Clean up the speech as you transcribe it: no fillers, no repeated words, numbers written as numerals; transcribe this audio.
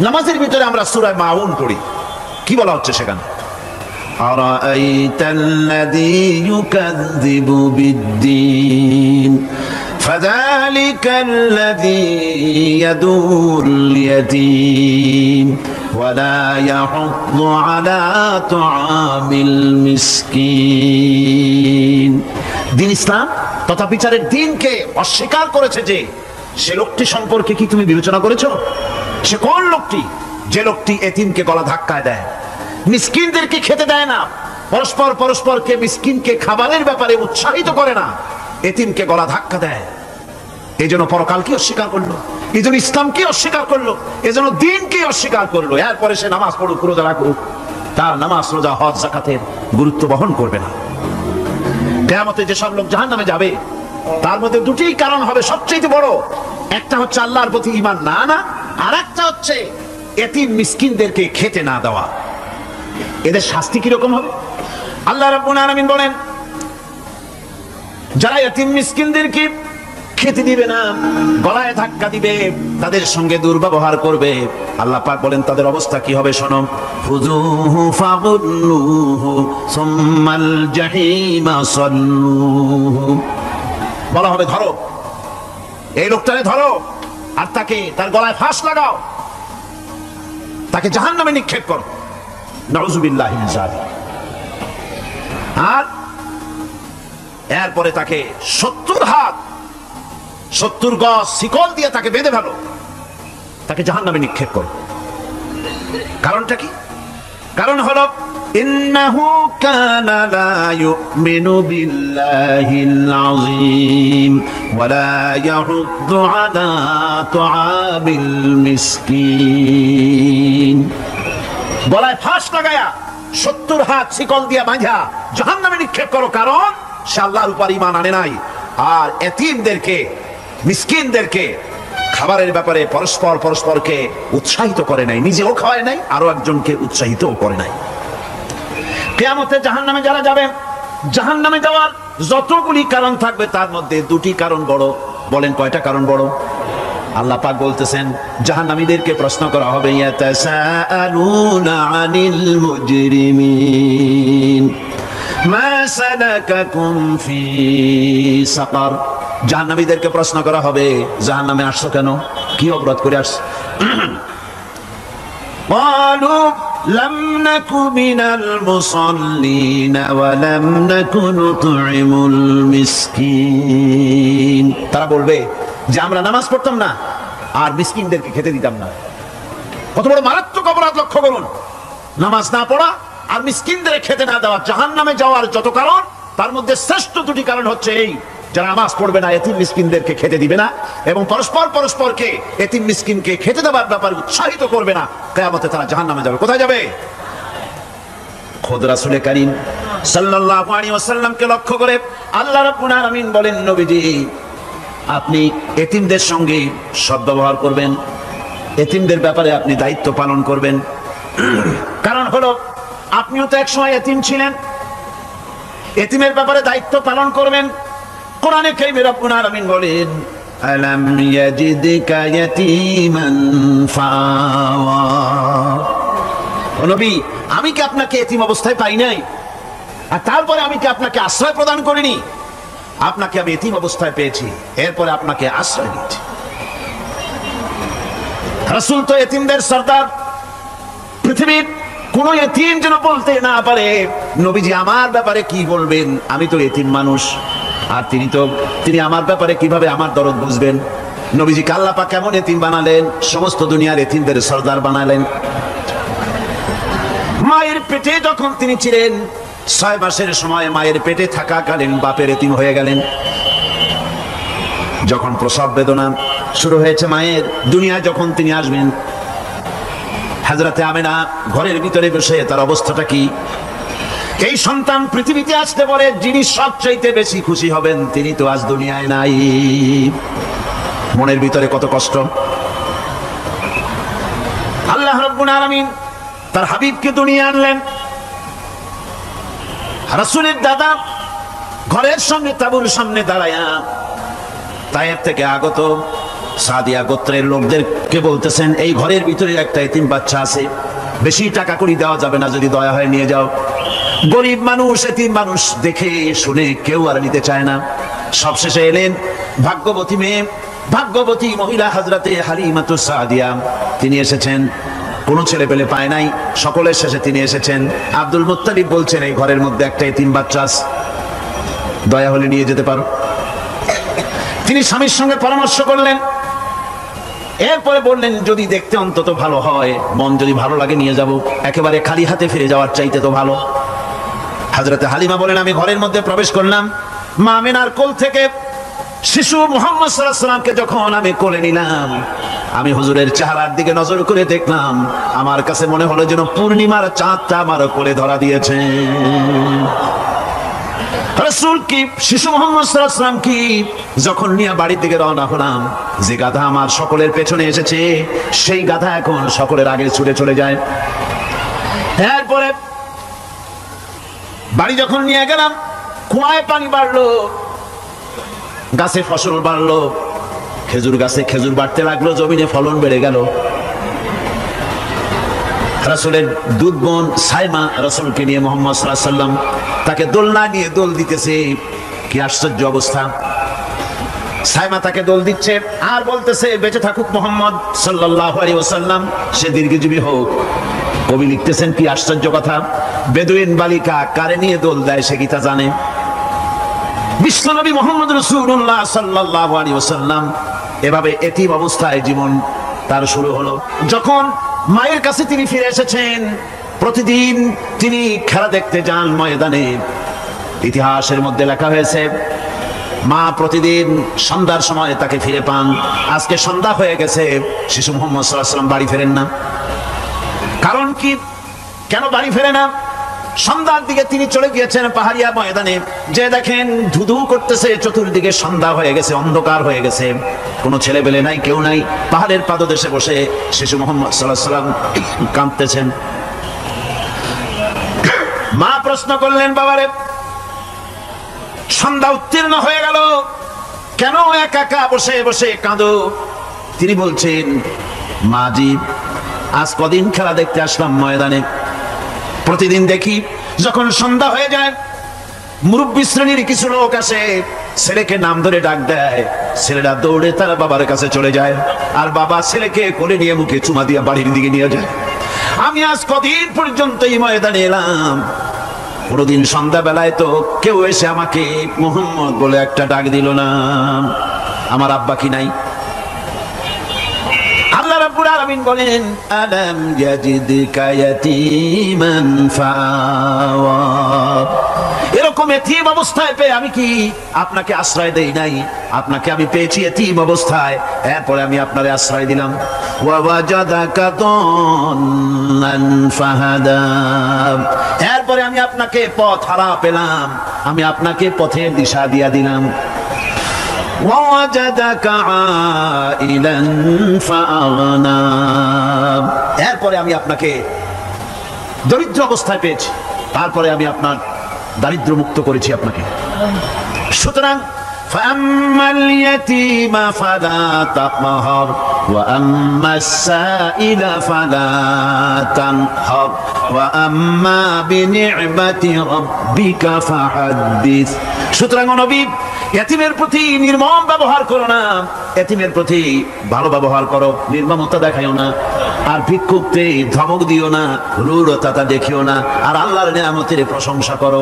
নামাজের ভিতরে আমরা সূরা মাউন পড়ি, কি বলা হচ্ছে সেখানে? আরাআইতাল্লাযী ইউকাযযিবু বিদ্দীন ফাযালিকাল্লাযী ইয়াদুল ইয়াতীম ওয়া লা ইয়াহুদ্দু আলা তুআমিল মিসকিন। দ্বীন ইসলাম তথা বিচারের দ্বীনকে অস্বীকার করেছে সে লোকটি সম্পর্কে কি তুমি বিবেচনা করেছো? সে কোন লোকটি? যে লোকটি এতিমকে গলা ধাক্কা দেয়, মিসকিনদেরকে খেতে দেয় না, পরস্পরকে মিসকিনকে খাবারের ব্যাপারে উৎসাহিত করে না, এতিমকে গলা ধাক্কা দেয়। এই জন্য পরকালকে অস্বীকার করলো, এই জন্য ইসলামকে অস্বীকার করলো, এই জন্য দ্বীনকে অস্বীকার করলো। এরপরে সে নামাজ পড়ুক, রোজা রাখুক, তার নামাজ, রোজা, হজ, যাকাতের গুরুত্ব বহন করবে না। কিয়ামতে যেসব লোক জাহান্নামে যাবে তার মধ্যে দুটি কারণ হবে সবচেয়ে বড়। একটা হচ্ছে আল্লাহর প্রতি ঈমান না আনা, আর একটা হচ্ছে এতিম মিসকিনদেরকে খেতে না দেওয়া। এদের শাস্তি কি রকম হবে? আল্লাহ রাব্বুল আলামিন বলেন, যারা এতিম মিসকিনদেরকে খেতে দিবে না, গলায় ধাক্কা দিবে, তাদের সঙ্গে দুর্ব্যবহার করবে, আল্লাহ পাক বলেন তাদের অবস্থা কি হবে শোনো। খুযূহু ফাগুল্লুহু সুম্মাল জাহিমা সাল্লুহু। বলা হবে ধরো এই লোকটারে, ধরো আর তার গলায় ফাঁস লাগাও, তাকে জাহান্নামে নিক্ষেপ করো। নাউযুবিল্লাহি মিন যালিক। আর এরপরে তাকে 70 হাত 70 গজ শিকল দিয়ে তাকে বেঁধে ফেলো, তাকে জাহান্নামে নিক্ষেপ করো। কারণটা কি? কারণ হলো ইন্নাহু কানা লা ইউমিনু বিল্লাহিল আযীম ওয়া লা ইয়াহুদ্দু আলা তুআমিল মিসকিন। গলায় ফাঁস লাগায়া 70 হাত শিকল দিয়া বাঁধা জাহান্নামে নিক্ষেপ করো, কারণ সে আল্লাহর উপর ঈমান আনে নাই, আর এতিমদেরকে মিসকিনদেরকে খাবারের ব্যাপারে পরস্পরকে উৎসাহিত করে নাই, নিজেও খাওয়ায় নাই, আরো একজনকে উৎসাহিতও করে নাই। কিয়ামতে জাহান্নামে যারা যাবে, জাহান্নামে যাওয়ার যতগুলি কারণ থাকবে তার মধ্যে দুটি কারণ বড়। বলেন কয়টা কারণ বড়? আল্লাহ পাক বলতেছেন জাহান্নামীদেরকে প্রশ্ন করা হবে, ইয়াতাসাআলুনা আনিল মুজরিমিন মা সালাকাকুম ফি সাকার। জাহান্নামীদেরকে প্রশ্ন করা হবে, জাহান্নামে আসছো কেন, কি অপরাধ করে আসছো? ক্বালু লাম নাকু মিনাল মুসাল্লিন ওয়া লাম নাকু নুতঈমুল মিসকিন। তারা বলবে যে আমরা নামাজ পড়তাম না আর মিসকিনদেরকে খেতে দিতাম না। কত বড় মারাত্মক অপরাধ লক্ষ্য করুন! নামাজ না পড়া আর মিসকিনদের খেতে না দেওয়া। জাহান্নামে যাওয়ার যত কারণ, তার মধ্যে শ্রেষ্ঠ দুটি কারণ হচ্ছে এই, যারা নামাজ পড়বে না, এতিম মিসকিনদেরকে খেতে দিবে না, এবং পরস্পরকে এতিম মিসকিনকে খেতে দেওয়ার ব্যাপারে উৎসাহিত করবে না। কিয়ামতে তারা জাহান্নামে যাবে। কোথায় যাবে? খোদ রাসূল কারীম সাল্লাল্লাহু আলাইহি ওয়াসাল্লামকে লক্ষ্য করে আল্লাহ রাব্বুল আলামিন বলেন, নবীজি আপনি এতিমদের সঙ্গে সদ্ব্যবহার করবেন, এতিমদের ব্যাপারে আপনি দায়িত্ব পালন করবেন। কারণ হলো আপনিও তো একসময় এতিম ছিলেন, এতিমের ব্যাপারে দায়িত্ব পালন করবেন। কোরআনে কারীমে রব্বুল আলামিন বলেন, আলাম ইয়াজিদকা ইয়াতীমান ফাওয়া। ও নবী, আমি কি আপনাকে এতিম অবস্থায় পাই নাই? আর তারপরে আমি কি আপনাকে আশ্রয় প্রদান করিনি? আপনাকে আমি এতিম অবস্থায় পেয়েছি, এরপরে আপনাকে আশ্রয় দিচ্ছি। রাসূল তো এতিমদের সরদার। পৃথিবীর কোন এতিম যেন বলতে না পারে নবীজি আমার ব্যাপারে কি বলবেন, আমি তো এতিম মানুষ, আর তিনি আমার ব্যাপারে কিভাবে আমার দরদ বুঝবেন। নবীজিকে আল্লাহ পাক কেমন এতিম বানালেন, সমস্ত দুনিয়ার এতিমদের সরদার বানালেন। মায়ের পেটে যখন তিনি ছিলেন, 6 মাসের সময় মায়ের পেটে থাকাকালীন বাপের এতিম হয়ে গেলেন। যখন প্রসব বেদনা শুরু হয়েছে মায়ের, দুনিয়ায় যখন তিনি আসবেন, হযরতে আমেনা ঘরের ভিতরে বসে তার অবস্থাটা কি? এই সন্তান পৃথিবীতে আসতে পারে, যিনি সবচাইতে বেশি খুশি হবেন তিনি তো আজ দুনিয়ায় নাই। মনের ভিতরে কত কষ্ট। আল্লাহ রাব্বুল আলামিন তার হাবিবকে দুনিয়া আনলেন। রাসূলের দাদা ঘরের সামনে তাঁবুর সামনে দাঁড়ায়া তায়েফ থেকে আগত সাদিয়া গোত্রের লোকদেরকে বলতেছেন, এই ঘরের ভিতরে একটা এতিম বাচ্চা আছে, বেশি টাকা কড়ি দেওয়া যাবে না, যদি দয়া হয় নিয়ে যাও। গরিব মানুষ, এতিম মানুষ দেখে শুনে কেউ আর নিতে চায় না। সবশেষে এলেন ভাগ্যবতী মেয়ে, ভাগ্যবতী মহিলা হযরতে হালিমাতুস সাদিয়া। তিনি এসেছেন, কোনো ছেলে পেলে পায় নাই, সকলের শেষে তিনি এসেছেন। আব্দুল মুত্তালিব বলছেন, এই ঘরের মধ্যে একটা এতিম বাচ্চা আছে, দয়া হলে নিয়ে যেতে পারো। তিনি স্বামীর সঙ্গে পরামর্শ করলেন, এরপরে বললেন, যদি দেখতে অন্তত ভালো হয়, মন যদি ভালো লাগে নিয়ে যাব, একেবারে খালি হাতে ফিরে যাওয়ার চাইতে তো ভালো। হযরতে হালিমা বলেন, আমি ঘরের মধ্যে প্রবেশ করলাম, মা আমিনার কোল থেকে শিশু মুহাম্মদ সাল্লাল্লাহু আলাইহি ওয়াসাল্লামকে যখন আমি কোলে নিলাম, আমি হুজুরের চেহারার দিকে নজর করে দেখলাম, আমার কাছে মনে হলো যেন পূর্ণিমার চাঁদটা আমার কোলে ধরা দিয়েছে। রাসূল কি শিশু মুহাম্মদ সাল্লাল্লাহু আলাইহি ওয়াসাল্লাম কি যখন নিয়ে বাড়ির দিকে রওনা হলাম, যে গাধা আমার সকলের পেছনে এসেছে, সেই গাধা এখন সকলের আগে ছুটে চলে যায়। এরপরে বাড়ি যখন নিয়ে গেলাম, কুয়ায় পানি বাড়লো, গাছে ফসল বাড়লো, খেজুর গাছে খেজুর বাড়তে লাগলো, জমিনে ফলন বেড়ে গেল। রাসূলের দুধ বোন সাইমা রাসূলকে নিয়ে মুহাম্মদ সাল্লাল্লাহু আলাইহি ওয়াসাল্লাম তাকে দোলনা নিয়ে দোল দিতেছে। কি আশ্চর্য অবস্থা! সাইমা তাকে দোল দিচ্ছে আর বলতেছে, বেঁচে থাকুক মুহাম্মদ সাল্লাল্লাহু আলাইহি ওয়াসাল্লাম, সে দীর্ঘজীবী হোক। কবি লিখতেছেন, কি আশ্চর্য কথা! বেদুইন বালিকা কারে নিয়ে দোল দেয় সে কি তা জানে? বিশ্বনবী মুহাম্মদ রাসূলুল্লাহ সাল্লাল্লাহু আলাইহি ওয়াসাল্লাম এভাবে এতিম অবস্থায় জীবন তার শুরু হলো। যখন মায়ের কাছে তিনি ফিরে এসেছেন, প্রতিদিন তিনি খেলা দেখতে যান ময়দানে। ইতিহাসের মধ্যে লেখা হয়েছে, মা প্রতিদিন সন্ধ্যার সময় তাকে ফিরে পান। আজকে সন্ধ্যা হয়ে গেছে, শিশু মুহাম্মদ সাল্লাল্লাহু আলাইহি ওয়াসাল্লাম বাড়ি ফেরেন না। কারণ কি, কেন বাড়ি ফেরে না? সন্ধ্যার দিকে তিনি চলে গিয়েছেন পাহাড়িয়া ময়দানে, যে দেখেন ধুধু করতেছে, চতুর্দিকে সন্ধ্যা হয়ে গেছে, অন্ধকার হয়ে গেছে, কোনো ছেলে পেলে নাই, কেউ নাই। পাহাড়ের পাদদেশে বসে শিশু মুহাম্মদ সাল্লাল্লাহু আলাইহি ওয়াসাল্লাম কাঁদতেছেন। মা প্রশ্ন করলেন, বাবারে, সন্ধ্যা উত্তীর্ণ হয়ে গেল, কেন একা একা বসে বসে কাঁদো? তিনি বলছেন, মাজি, আজ কদিন খেলা দেখতে আসলাম ময়দানে, প্রতিদিন দেখি যখন সন্ধ্যা হয়ে যায়, মুরব্বী শ্রেণীর কিছু লোক আসে, ছেলেকে নাম ধরে ডাক দেয়, ছেলেরা দৌড়ে তার বাবার কাছে চলে যায়, আর বাবা ছেলেকে কোলে নিয়ে মুখে চুমা দিয়ে বাড়ির দিকে নিয়ে যায়। আমি আজ কদিন পর্যন্ত এই ময়দানে এলাম, কোনদিন সন্ধ্যা বেলায় তো কেউ এসে আমাকে মুহাম্মদ বলে একটা ডাক দিল না। আমার আব্বা কি নাই? আল্লাহ রাব্বুল আলামিন বলেন, আলাম ইয়াজিদকা ইয়াতীমান ফাআওয়া। এরকম এতিম অবস্থায় পেয়ে আমি কি আপনাকে আশ্রয় দেই নাই? আপনাকে আমি পেয়েছি এতিম অবস্থায়, এরপরে আমি আপনারে আশ্রয় দিলাম। ওয়া ওয়াজাদাকা দাল্লান ফাহাদা। এরপরে আমি আপনাকে পথ হারা পেলাম, আমি আপনাকে পথের দিশা দিয়া দিলাম। ওয়াজাদাকা আইলান ফাআগনা। এরপরে আমি আপনাকে দরিদ্র অবস্থায় পেয়েছি, তারপরে আমি আপনার দারিদ্র মুক্ত করেছি আপনাকে। সুতরাং ফাআম্মাল ইয়াতীমা ফালা তাকহার ওয়া আম্মাস সাইলা ফালা তানহার ওয়া আম্মা বিনি'মাতি রাব্বিকা ফাহাদ্দিস। সুতরাং নবী, এতিমের প্রতি নির্মম ব্যবহার করো না, এতিমের প্রতি ভালো ব্যবহার করো, নির্মমতা দেখাইও না। আর ভিক্ষুককে ধমক দিও না, রূঢ়তা দেখিও না, আর আল্লাহর নিয়ামতের প্রশংসা করো।